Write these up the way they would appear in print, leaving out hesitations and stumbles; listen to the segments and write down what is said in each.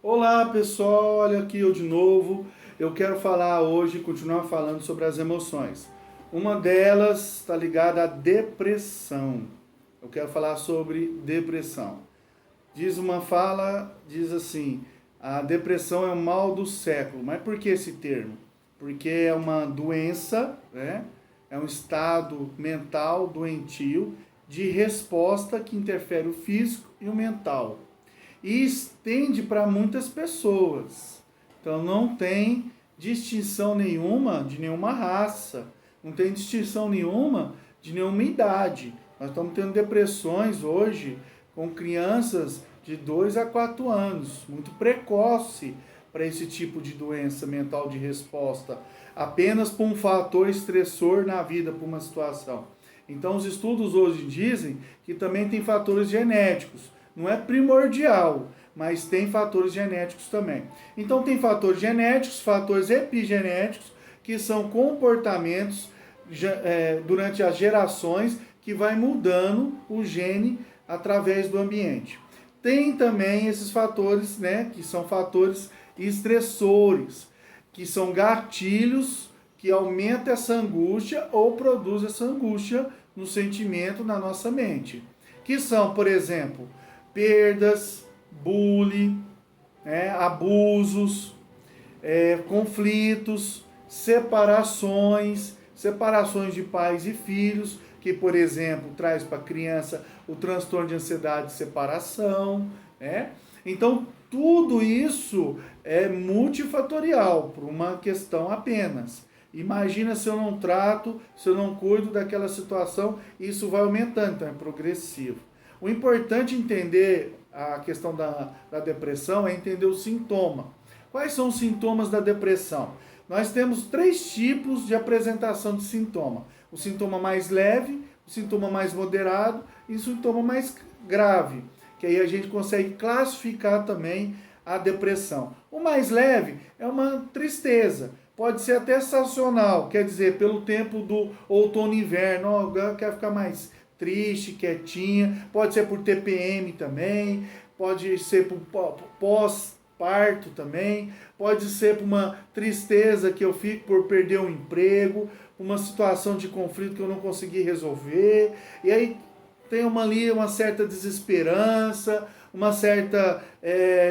Olá pessoal, olha aqui eu de novo. Eu quero falar hoje, continuar falando sobre as emoções. Uma delas está ligada à depressão. Eu quero falar sobre depressão. Diz assim, a depressão é o mal do século. Mas por que esse termo? Porque é uma doença, né? É um estado mental doentio de resposta que interfere o físico e o mental e estende para muitas pessoas. Então não tem distinção nenhuma de nenhuma raça, não tem distinção nenhuma de nenhuma idade. Nós estamos tendo depressões hoje com crianças de 2 a 4 anos, muito precoce para esse tipo de doença mental de resposta, apenas por um fator estressor na vida, por uma situação. Então os estudos hoje dizem que também tem fatores genéticos. Não é primordial, mas tem fatores genéticos também. Então tem fatores genéticos, fatores epigenéticos, que são comportamentos durante as gerações que vai mudando o gene através do ambiente. Tem também esses fatores, né, que são fatores estressores, que são gatilhos que aumentam essa angústia ou produzem essa angústia no sentimento, na nossa mente. Que são, por exemplo, perdas, bullying, abusos, conflitos, separações de pais e filhos, que, por exemplo, traz para a criança o transtorno de ansiedade de separação, né? Então, tudo isso é multifatorial, por uma questão apenas. Imagina se eu não trato, se eu não cuido daquela situação, isso vai aumentando, então é progressivo. O importante entender a questão da depressão é entender o sintoma. Quais são os sintomas da depressão? Nós temos 3 tipos de apresentação de sintoma. O sintoma mais leve, o sintoma mais moderado e o sintoma mais grave, que aí a gente consegue classificar também a depressão. O mais leve é uma tristeza, pode ser até sazonal, quer dizer, pelo tempo do outono e inverno, quer ficar mais triste, quietinha, pode ser por TPM também, pode ser por pós-parto também, pode ser por uma tristeza que eu fico por perder um emprego, uma situação de conflito que eu não consegui resolver, e aí tem uma certa desesperança, uma certa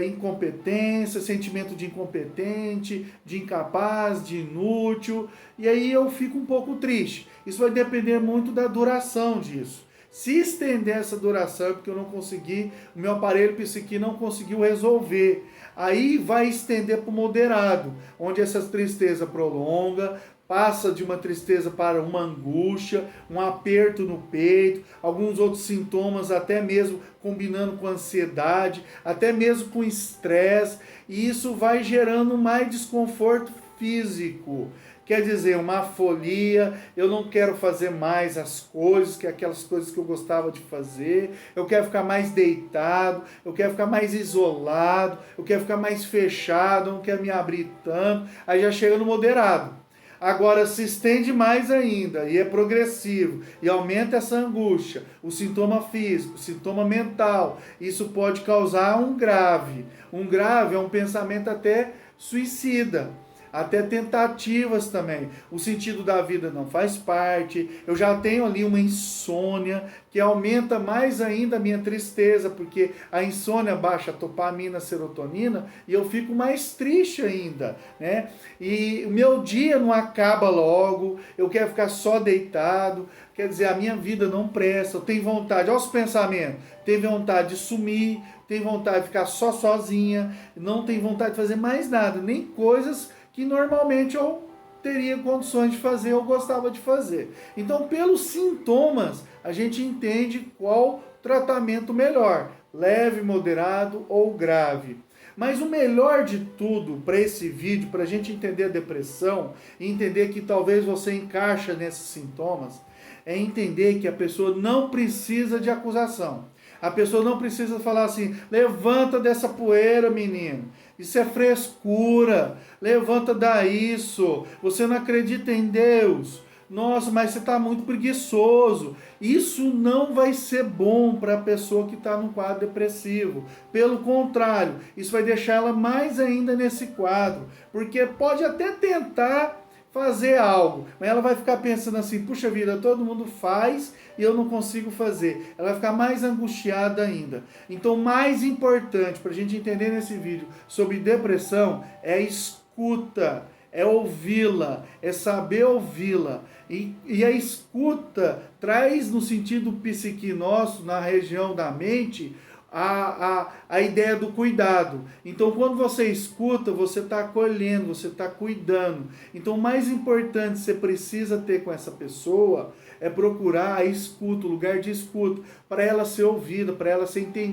incompetência, sentimento de incompetente, de incapaz, de inútil, e aí eu fico um pouco triste. Isso vai depender muito da duração disso. Se estender essa duração é porque eu não consegui, o meu aparelho psiquiátrico não conseguiu resolver. Aí vai estender para o moderado, onde essa tristeza prolonga, passa de uma tristeza para uma angústia, um aperto no peito, alguns outros sintomas até mesmo combinando com ansiedade, até mesmo com estresse, e isso vai gerando mais desconforto físico. Quer dizer, uma afolia, eu não quero fazer mais as coisas, que aquelas coisas que eu gostava de fazer, eu quero ficar mais deitado, eu quero ficar mais isolado, eu quero ficar mais fechado, eu não quero me abrir tanto, aí já chega no moderado. Agora, se estende mais ainda, e é progressivo, e aumenta essa angústia, o sintoma físico, o sintoma mental, isso pode causar um grave. Um grave é um pensamento até suicida, até tentativas também. O sentido da vida não faz parte, eu já tenho ali uma insônia, que aumenta mais ainda a minha tristeza, porque a insônia baixa a dopamina, a serotonina, e eu fico mais triste ainda, né? E o meu dia não acaba logo, eu quero ficar só deitado, quer dizer, a minha vida não presta, eu tenho vontade, olha os pensamentos, tenho vontade de sumir, tenho vontade de ficar só sozinha, não tenho vontade de fazer mais nada, nem coisas que normalmente eu teria condições de fazer ou gostava de fazer. Então, pelos sintomas, a gente entende qual tratamento melhor, leve, moderado ou grave. Mas o melhor de tudo para esse vídeo, para a gente entender a depressão e entender que talvez você encaixa nesses sintomas, é entender que a pessoa não precisa de acusação. A pessoa não precisa falar assim, levanta dessa poeira, menino. Isso é frescura. Levanta daí isso. Você não acredita em Deus. Nossa, mas você está muito preguiçoso. Isso não vai ser bom para a pessoa que está num quadro depressivo. Pelo contrário, isso vai deixar ela mais ainda nesse quadro. Porque pode até tentar fazer algo, mas ela vai ficar pensando assim, puxa vida, todo mundo faz e eu não consigo fazer. Ela vai ficar mais angustiada ainda. Então, mais importante para a gente entender nesse vídeo sobre depressão é a escuta, é ouvi-la, é saber ouvi-la. E a escuta traz no sentido psique nosso, na região da mente, a ideia do cuidado. Então, quando você escuta, você está acolhendo, você está cuidando. Então, o mais importante que você precisa ter com essa pessoa é procurar a escuta, o lugar de escuta, para ela ser ouvida, para ela ser entendida.